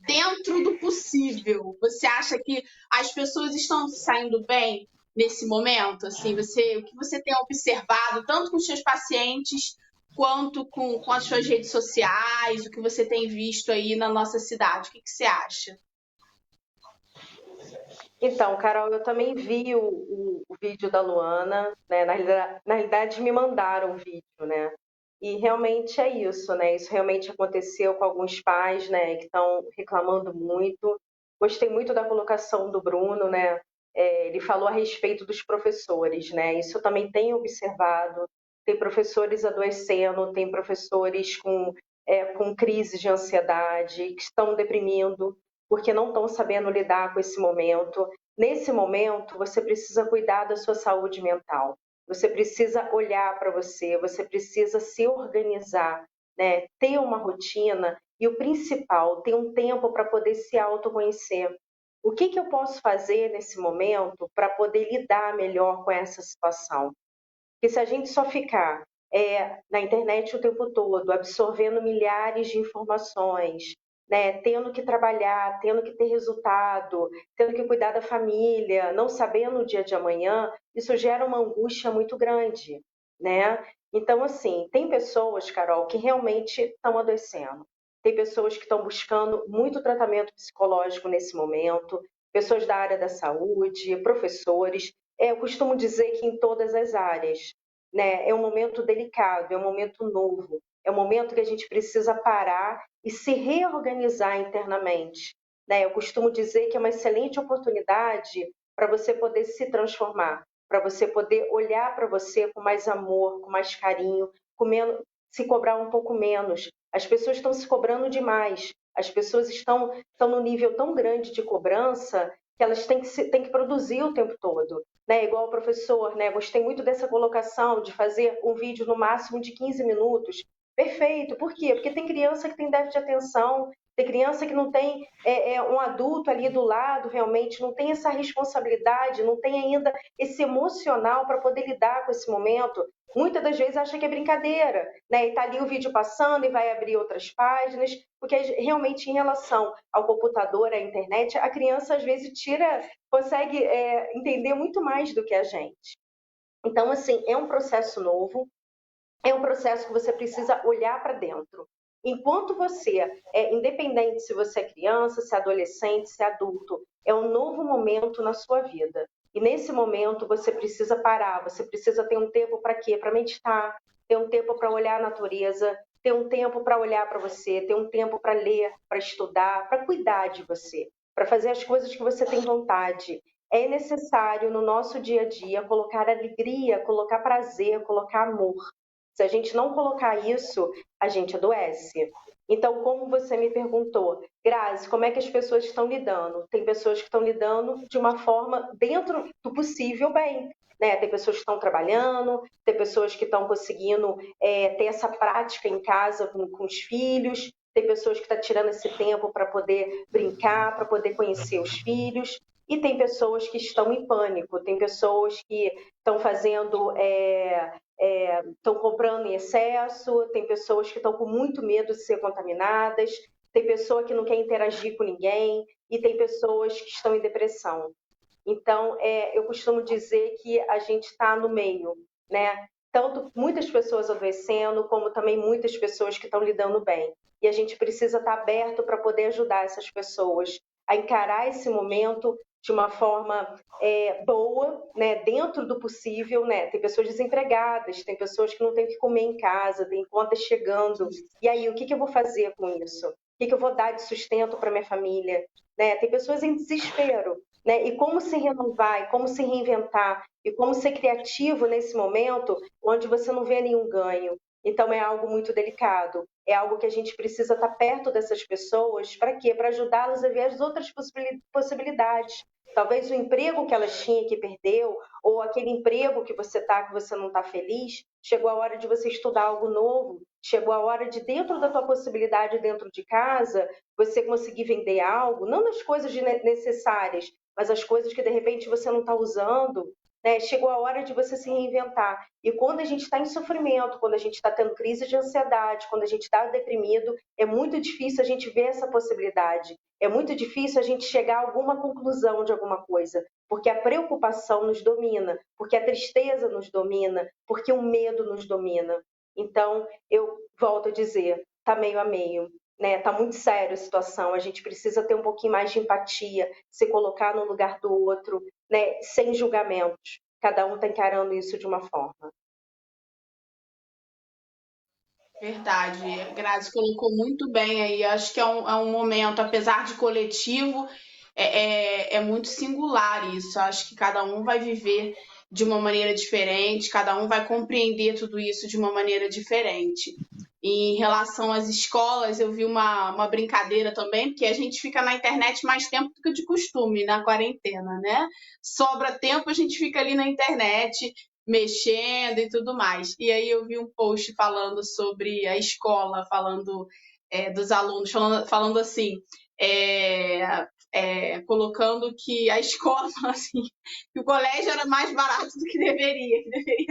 dentro do possível, você acha que as pessoas estão saindo bem nesse momento? Assim, o que você tem observado, tanto com os seus pacientes, quanto com as suas redes sociais, o que você tem visto aí na nossa cidade? O que você acha? Então, Carol, eu também vi o vídeo da Luana, né? Na realidade, me mandaram o vídeo, né? E realmente é isso, né? Isso realmente aconteceu com alguns pais, né? Que estão reclamando muito. Gostei muito da colocação do Bruno, né? Ele falou a respeito dos professores, né? Isso eu também tenho observado. Tem professores adoecendo, tem professores com crise de ansiedade, que estão deprimindo, porque não estão sabendo lidar com esse momento. Nesse momento, você precisa cuidar da sua saúde mental. Você precisa olhar para você, você precisa se organizar, né? Ter uma rotina e o principal, ter um tempo para poder se autoconhecer. O que eu posso fazer nesse momento para poder lidar melhor com essa situação? Porque se a gente só ficar na internet o tempo todo, absorvendo milhares de informações, né, tendo que trabalhar, tendo que ter resultado, tendo que cuidar da família, não sabendo o dia de amanhã, isso gera uma angústia muito grande, né? Então, assim, tem pessoas, Carol, que realmente estão adoecendo. Tem pessoas que estão buscando muito tratamento psicológico nesse momento, pessoas da área da saúde, professores. Eu costumo dizer que em todas as áreas, né? É um momento delicado, é um momento novo, é um momento que a gente precisa parar e se reorganizar internamente, né? Eu costumo dizer que é uma excelente oportunidade para você poder se transformar, para você poder olhar para você com mais amor, com mais carinho, se cobrar um pouco menos. As pessoas estão se cobrando demais, as pessoas estão num nível tão grande de cobrança que elas têm que produzir o tempo todo. Né? Igual o professor, né? Gostei muito dessa colocação de fazer um vídeo no máximo de 15 minutos. Perfeito, por quê? Porque tem criança que tem déficit de atenção, tem criança que não tem um adulto ali do lado, realmente, não tem essa responsabilidade, não tem ainda esse emocional para poder lidar com esse momento. Muitas das vezes acha que é brincadeira, né? E tá ali o vídeo passando e vai abrir outras páginas, porque realmente em relação ao computador, à internet, a criança às vezes consegue entender muito mais do que a gente. Então, assim, é um processo novo, é um processo que você precisa olhar para dentro. Enquanto você independente se você é criança, se é adolescente, se é adulto, é um novo momento na sua vida. E nesse momento você precisa parar, você precisa ter um tempo para quê? Para meditar, ter um tempo para olhar a natureza, ter um tempo para olhar para você, ter um tempo para ler, para estudar, para cuidar de você, para fazer as coisas que você tem vontade. É necessário no nosso dia a dia colocar alegria, colocar prazer, colocar amor. Se a gente não colocar isso, a gente adoece. Então, como você me perguntou, Grazi, como é que as pessoas estão lidando? Tem pessoas que estão lidando de uma forma dentro do possível bem. Né? Tem pessoas que estão trabalhando, tem pessoas que estão conseguindo ter essa prática em casa com os filhos, tem pessoas que estão tirando esse tempo para poder brincar, para poder conhecer os filhos, e tem pessoas que estão em pânico, tem pessoas que estão fazendo, estão comprando em excesso, tem pessoas que estão com muito medo de ser contaminadas, tem pessoa que não quer interagir com ninguém, e tem pessoas que estão em depressão. Então, eu costumo dizer que a gente está no meio, né? Tanto muitas pessoas adoecendo, como também muitas pessoas que estão lidando bem. E a gente precisa estar aberto para poder ajudar essas pessoas a encarar esse momento de uma forma boa, né? Dentro do possível, né? Tem pessoas desempregadas, tem pessoas que não têm o que comer em casa, tem contas chegando. E aí, o que eu vou fazer com isso? O que eu vou dar de sustento para minha família? Né? Tem pessoas em desespero. Né? E como se renovar, e como se reinventar, e como ser criativo nesse momento onde você não vê nenhum ganho. Então, é algo muito delicado. É algo que a gente precisa estar perto dessas pessoas. Para quê? Para ajudá-las a ver as outras possibilidades. Talvez o emprego que elas tinham que perdeu, ou aquele emprego que você não está feliz, chegou a hora de você estudar algo novo, chegou a hora de, dentro da tua possibilidade, dentro de casa, você conseguir vender algo, não das coisas necessárias, mas as coisas que de repente você não está usando, né? Chegou a hora de você se reinventar. E quando a gente está em sofrimento, quando a gente está tendo crise de ansiedade, quando a gente está deprimido, é muito difícil a gente ver essa possibilidade. É muito difícil a gente chegar a alguma conclusão de alguma coisa, porque a preocupação nos domina, porque a tristeza nos domina, porque o medo nos domina. Então, eu volto a dizer, está meio a meio. Né? Tá muito séria a situação, a gente precisa ter um pouquinho mais de empatia, se colocar no lugar do outro, né? Sem julgamentos. Cada um está encarando isso de uma forma. Verdade, Grazi colocou muito bem aí. Acho que é um momento, apesar de coletivo, é muito singular isso. Acho que cada um vai viver de uma maneira diferente, cada um vai compreender tudo isso de uma maneira diferente. E em relação às escolas, eu vi uma brincadeira também, porque a gente fica na internet mais tempo do que de costume, na quarentena, né? Sobra tempo, a gente fica ali na internet, mexendo e tudo mais. E aí eu vi um post falando sobre a escola, falando dos alunos, falando assim, colocando que a escola, assim, que o colégio era mais barato do que deveria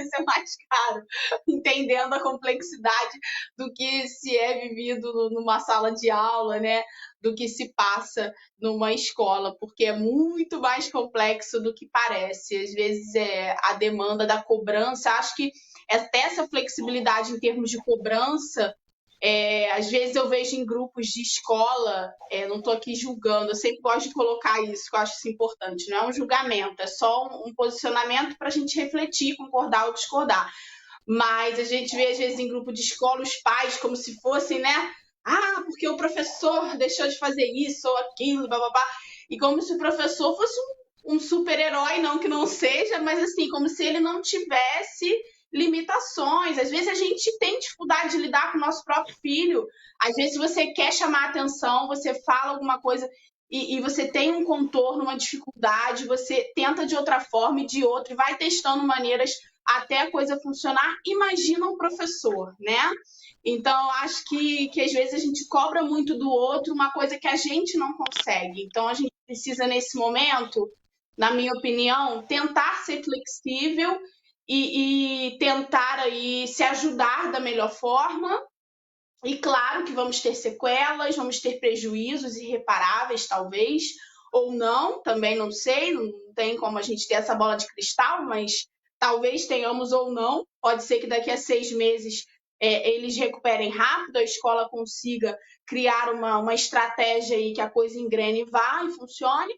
ser mais caro, entendendo a complexidade do que se é vivido numa sala de aula, né? Do que se passa numa escola, porque é muito mais complexo do que parece. Às vezes a demanda da cobrança, acho que até essa flexibilidade em termos de cobrança, às vezes eu vejo em grupos de escola, não estou aqui julgando, eu sempre gosto de colocar isso, que eu acho isso importante, não é um julgamento, é só um posicionamento para a gente refletir, concordar ou discordar. Mas a gente vê, às vezes, em grupo de escola, os pais como se fossem, né? Ah, porque o professor deixou de fazer isso ou aquilo, bababá. E como se o professor fosse um super-herói, não que não seja, mas assim, como se ele não tivesse limitações. Às vezes a gente tem dificuldade de lidar com o nosso próprio filho. Às vezes você quer chamar a atenção, você fala alguma coisa e você tem um contorno, uma dificuldade, você tenta de outra forma e de outra, e vai testando maneiras até a coisa funcionar. Imagina um professor, né? Então, acho que às vezes a gente cobra muito do outro uma coisa que a gente não consegue. Então, a gente precisa, nesse momento, na minha opinião, tentar ser flexível e tentar aí se ajudar da melhor forma. E claro que vamos ter sequelas, vamos ter prejuízos irreparáveis, talvez, ou não, também não sei, não tem como a gente ter essa bola de cristal, mas talvez tenhamos ou não, pode ser que daqui a 6 meses eles recuperem rápido, a escola consiga criar uma estratégia aí que a coisa engrene e vá e funcione,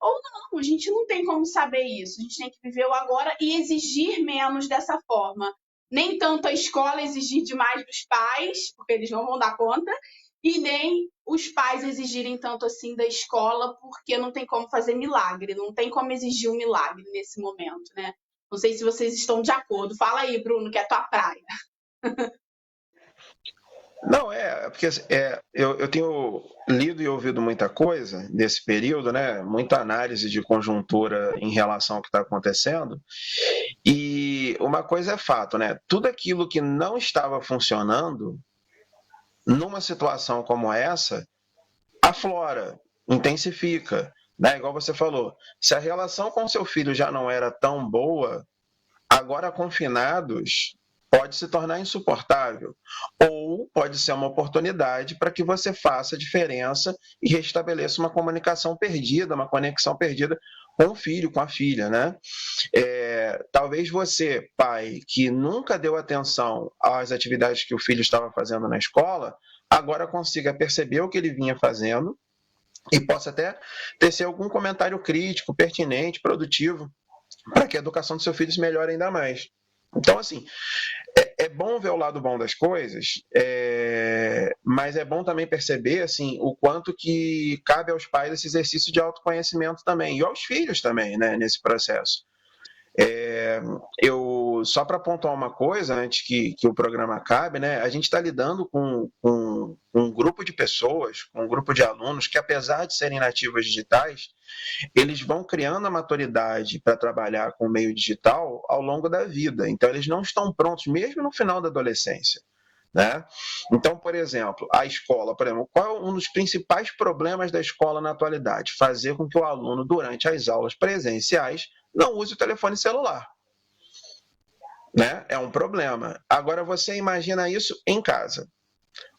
ou não, a gente não tem como saber isso, a gente tem que viver o agora e exigir menos dessa forma. Nem tanto a escola exigir demais dos pais, porque eles não vão dar conta, e nem os pais exigirem tanto assim da escola, porque não tem como fazer milagre, não tem como exigir um milagre nesse momento, né? Não sei se vocês estão de acordo. Fala aí, Bruno, que é a tua praia. Não, porque eu tenho lido e ouvido muita coisa nesse período, né? Muita análise de conjuntura em relação ao que está acontecendo. E uma coisa é fato, né? Tudo aquilo que não estava funcionando, numa situação como essa, aflora, intensifica, né? Igual você falou, se a relação com seu filho já não era tão boa, agora confinados pode se tornar insuportável, ou pode ser uma oportunidade para que você faça a diferença e restabeleça uma comunicação perdida, uma conexão perdida com o filho, com a filha, né? Talvez você, pai, que nunca deu atenção às atividades que o filho estava fazendo na escola, agora consiga perceber o que ele vinha fazendo e possa até tecer algum comentário crítico, pertinente, produtivo, para que a educação do seu filho se melhore ainda mais. Então, assim, é bom ver o lado bom das coisas, mas é bom também perceber assim, o quanto que cabe aos pais esse exercício de autoconhecimento também, e aos filhos também, né, nesse processo. Só para pontuar uma coisa, antes que o programa acabe, né, a gente está lidando com um grupo de pessoas, com um grupo de alunos que, apesar de serem nativos digitais, eles vão criando a maturidade para trabalhar com o meio digital ao longo da vida. Então, eles não estão prontos, mesmo no final da adolescência, né? Então, por exemplo, a escola, qual é um dos principais problemas da escola na atualidade? Fazer com que o aluno, durante as aulas presenciais, não use o telefone celular. Né? É um problema. Agora, você imagina isso em casa,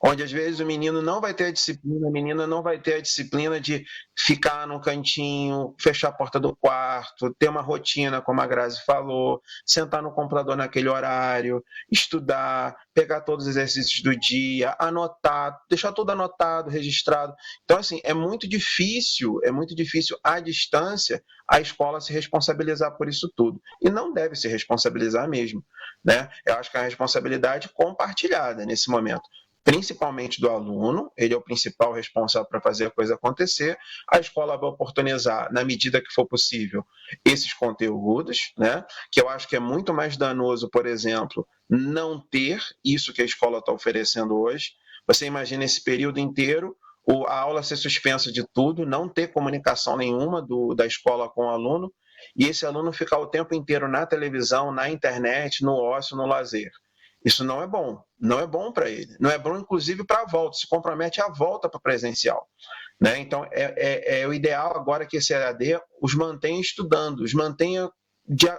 onde às vezes o menino não vai ter a disciplina, a menina não vai ter a disciplina de ficar no cantinho, fechar a porta do quarto, ter uma rotina, como a Grazi falou, sentar no computador naquele horário, estudar, pegar todos os exercícios do dia, anotar, deixar tudo anotado, registrado. Então, assim, é muito difícil à distância a escola se responsabilizar por isso tudo. E não deve se responsabilizar mesmo, né? Eu acho que é uma responsabilidade compartilhada nesse momento, principalmente do aluno, ele é o principal responsável para fazer a coisa acontecer. A escola vai oportunizar, na medida que for possível, esses conteúdos, né? Que eu acho que é muito mais danoso, por exemplo, não ter isso que a escola está oferecendo hoje. Você imagina esse período inteiro, a aula ser suspensa de tudo, não ter comunicação nenhuma da escola com o aluno, e esse aluno ficar o tempo inteiro na televisão, na internet, no ócio, no lazer. Isso não é bom para ele. Não é bom, inclusive, para a volta, se compromete a volta para presencial. Né? Então, é o ideal agora que esse EAD os mantenha estudando, os mantenha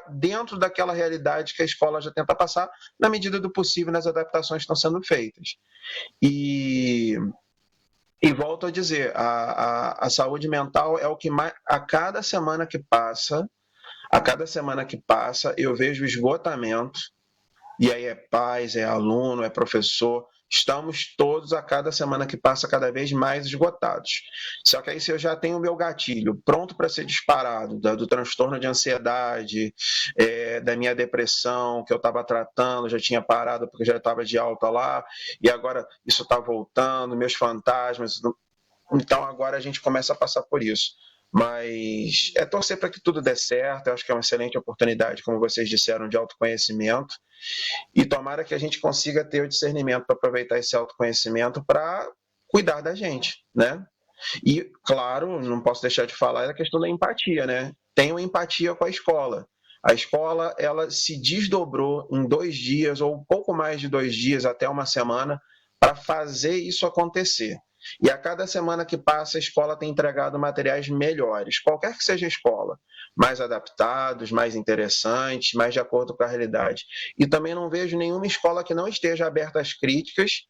dentro daquela realidade que a escola já tenta passar, na medida do possível, nas adaptações que estão sendo feitas. E volto a dizer, a saúde mental é o que mais, a cada semana que passa, eu vejo esgotamento. E aí é pais, é aluno, é professor, estamos todos, a cada semana que passa, cada vez mais esgotados. Só que aí se eu já tenho o meu gatilho pronto para ser disparado, do transtorno de ansiedade, da minha depressão, que eu estava tratando, já tinha parado porque já estava de alta lá, e agora isso está voltando, meus fantasmas. Então agora a gente começa a passar por isso. Mas é torcer para que tudo dê certo, eu acho que é uma excelente oportunidade, como vocês disseram, de autoconhecimento, e tomara que a gente consiga ter o discernimento para aproveitar esse autoconhecimento para cuidar da gente, né? E, claro, não posso deixar de falar da questão da empatia, né? Tenham empatia com a escola. A escola, ela se desdobrou em 2 dias, ou um pouco mais de 2 dias, até uma semana, para fazer isso acontecer. E a cada semana que passa, a escola tem entregado materiais melhores, qualquer que seja a escola, mais adaptados, mais interessantes, mais de acordo com a realidade. E também não vejo nenhuma escola que não esteja aberta às críticas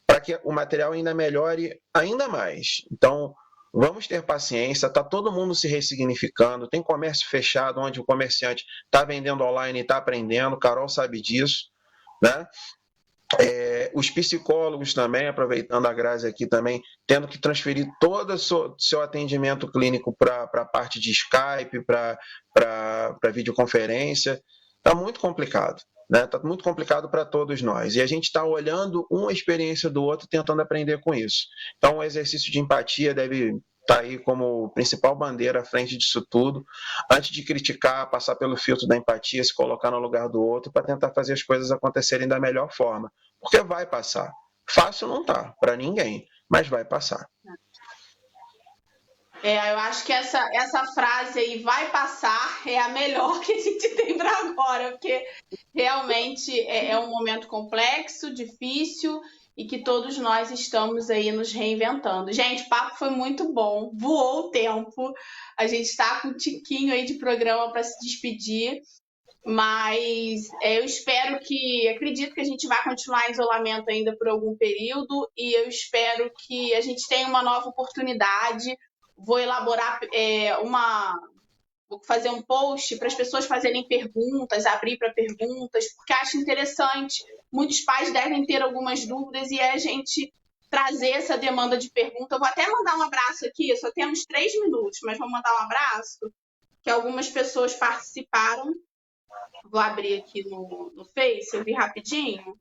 para que o material ainda melhore ainda mais. Então, Vamos ter paciência, está todo mundo se ressignificando, tem comércio fechado onde o comerciante está vendendo online e está aprendendo, Carol sabe disso, né? Os psicólogos também, aproveitando a Grazi aqui também, tendo que transferir todo o seu atendimento clínico para a parte de Skype, para videoconferência, está muito complicado. Está muito complicado para todos nós. E a gente está olhando uma experiência do outro, tentando aprender com isso. Então, o exercício de empatia deve estar aí como principal bandeira à frente disso tudo. Antes de criticar, passar pelo filtro da empatia, se colocar no lugar do outro, para tentar fazer as coisas acontecerem da melhor forma. Porque vai passar. Fácil não está, para ninguém, mas vai passar. Eu acho que essa frase aí, vai passar, é a melhor que a gente tem para agora, porque realmente é um momento complexo, difícil e que todos nós estamos aí nos reinventando. Gente, o papo foi muito bom, voou o tempo, a gente está com um tiquinho aí de programa para se despedir, mas eu acredito que a gente vai continuar em isolamento ainda por algum período e eu espero que a gente tenha uma nova oportunidade. Vou elaborar vou fazer um post para as pessoas fazerem perguntas, abrir para perguntas, porque acho interessante. Muitos pais devem ter algumas dúvidas e a gente trazer essa demanda de pergunta. Eu vou até mandar um abraço aqui, só temos 3 minutos, mas vou mandar um abraço, que algumas pessoas participaram. Vou abrir aqui no Face, eu vi rapidinho.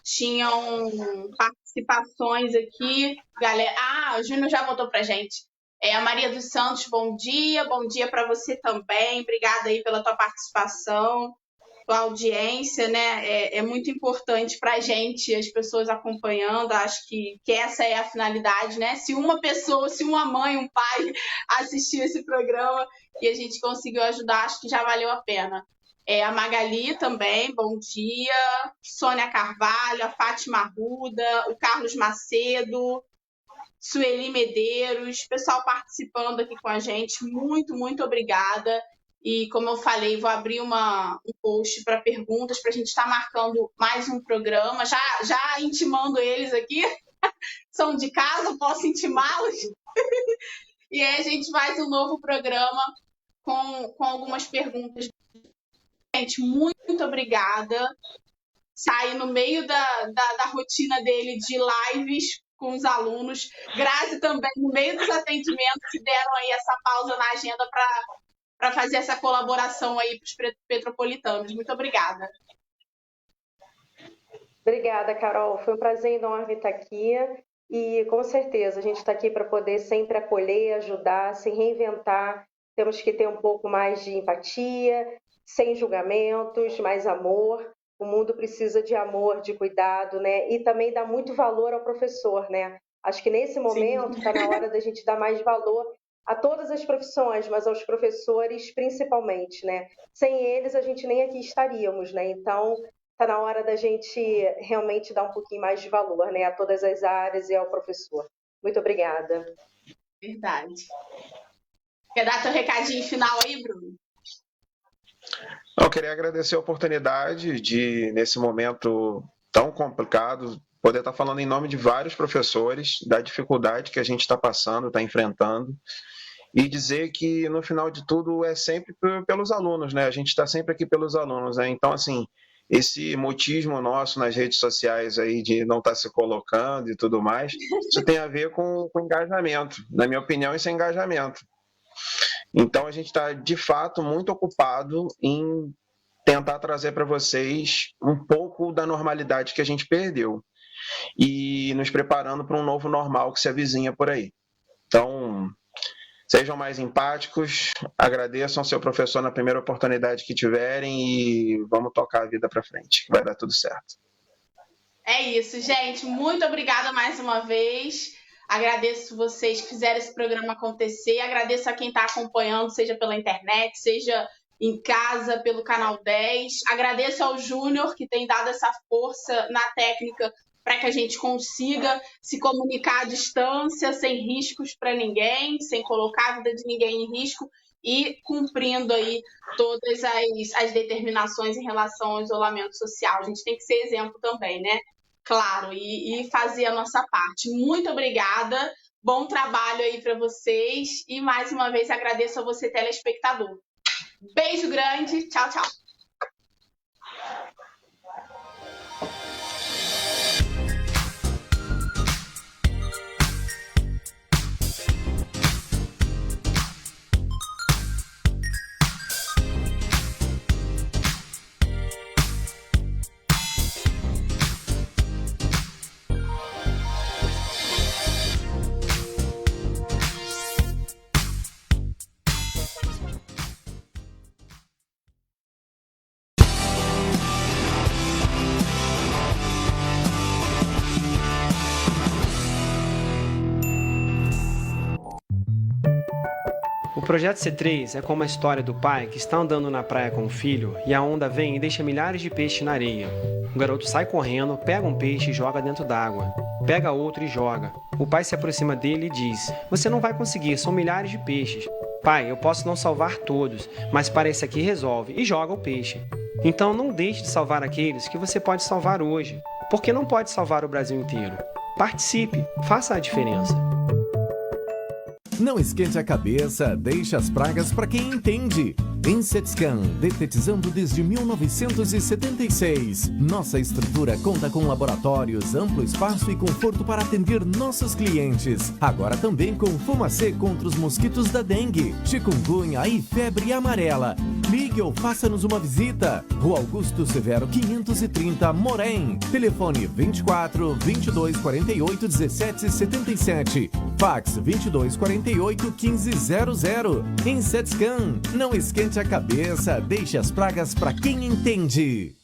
Tinham participações aqui. Galera, o Júnior já botou pra gente. A Maria dos Santos, bom dia para você também, obrigada aí pela tua participação, tua audiência, né, é muito importante para a gente, as pessoas acompanhando, acho que essa é a finalidade, né, se uma pessoa, se uma mãe, um pai assistiu esse programa e a gente conseguiu ajudar, acho que já valeu a pena. A Magali também, bom dia, Sônia Carvalho, a Fátima Arruda, o Carlos Macedo, Sueli Medeiros, pessoal participando aqui com a gente, muito, muito obrigada. E como eu falei, vou abrir um post para perguntas, para a gente estar marcando mais um programa, já intimando eles aqui, são de casa, posso intimá-los. E aí a gente faz um novo programa com algumas perguntas. Gente, muito obrigada. Sai no meio da rotina dele de lives com os alunos. Grazi também, no meio dos atendimentos, que deram aí essa pausa na agenda para fazer essa colaboração aí para os petropolitanos. Muito obrigada. Obrigada, Carol. Foi um prazer enorme estar aqui. E, com certeza, a gente está aqui para poder sempre acolher, ajudar, se reinventar. Temos que ter um pouco mais de empatia, sem julgamentos, mais amor. O mundo precisa de amor, de cuidado, né? E também dá muito valor ao professor, né? Acho que nesse momento está na hora da gente dar mais valor a todas as profissões, mas aos professores principalmente, né? Sem eles a gente nem aqui estaríamos, né? Então está na hora da gente realmente dar um pouquinho mais de valor, né? A todas as áreas e ao professor. Muito obrigada. Verdade. Quer dar teu recadinho final aí, Bruno? Eu queria agradecer a oportunidade de, nesse momento tão complicado, poder estar falando em nome de vários professores, da dificuldade que a gente está passando, está enfrentando, e dizer que, no final de tudo, é sempre pelos alunos, né? A gente está sempre aqui pelos alunos, né? Então, assim, esse mutismo nosso nas redes sociais aí de não estar se colocando e tudo mais, isso tem a ver com engajamento. Na minha opinião, isso é engajamento. Então, a gente está, de fato, muito ocupado em tentar trazer para vocês um pouco da normalidade que a gente perdeu e nos preparando para um novo normal que se avizinha por aí. Então, sejam mais empáticos, agradeçam ao seu professor na primeira oportunidade que tiverem e vamos tocar a vida para frente, que vai dar tudo certo. É isso, gente. Muito obrigada mais uma vez. Agradeço vocês que fizeram esse programa acontecer. Agradeço a quem está acompanhando, seja pela internet, seja em casa, pelo Canal 10. Agradeço ao Júnior, que tem dado essa força na técnica para que a gente consiga se comunicar à distância, sem riscos para ninguém, sem colocar a vida de ninguém em risco e cumprindo aí todas as determinações em relação ao isolamento social. A gente tem que ser exemplo também, né? Claro, e fazer a nossa parte. Muito obrigada. Bom trabalho aí para vocês e mais uma vez agradeço a você, telespectador. Beijo grande, tchau, tchau. O Projeto C3 é como a história do pai que está andando na praia com o filho e a onda vem e deixa milhares de peixes na areia. O garoto sai correndo, pega um peixe e joga dentro d'água. Pega outro e joga. O pai se aproxima dele e diz: "Você não vai conseguir, são milhares de peixes." "Pai, eu posso não salvar todos, mas para esse aqui resolve", e joga o peixe. Então não deixe de salvar aqueles que você pode salvar hoje, porque não pode salvar o Brasil inteiro. Participe, faça a diferença. Não esquente a cabeça, deixe as pragas para quem entende. Insetscan, detetizando desde 1976. Nossa estrutura conta com laboratórios, amplo espaço e conforto para atender nossos clientes. Agora também com fumacê contra os mosquitos da dengue, chikungunya e febre amarela. Ligue ou faça-nos uma visita. Rua Augusto Severo 530, Morém. Telefone 24 22 48 17 77. Fax 22 48 15 00. Insetscan, não esquente a cabeça, deixe as pragas para quem entende.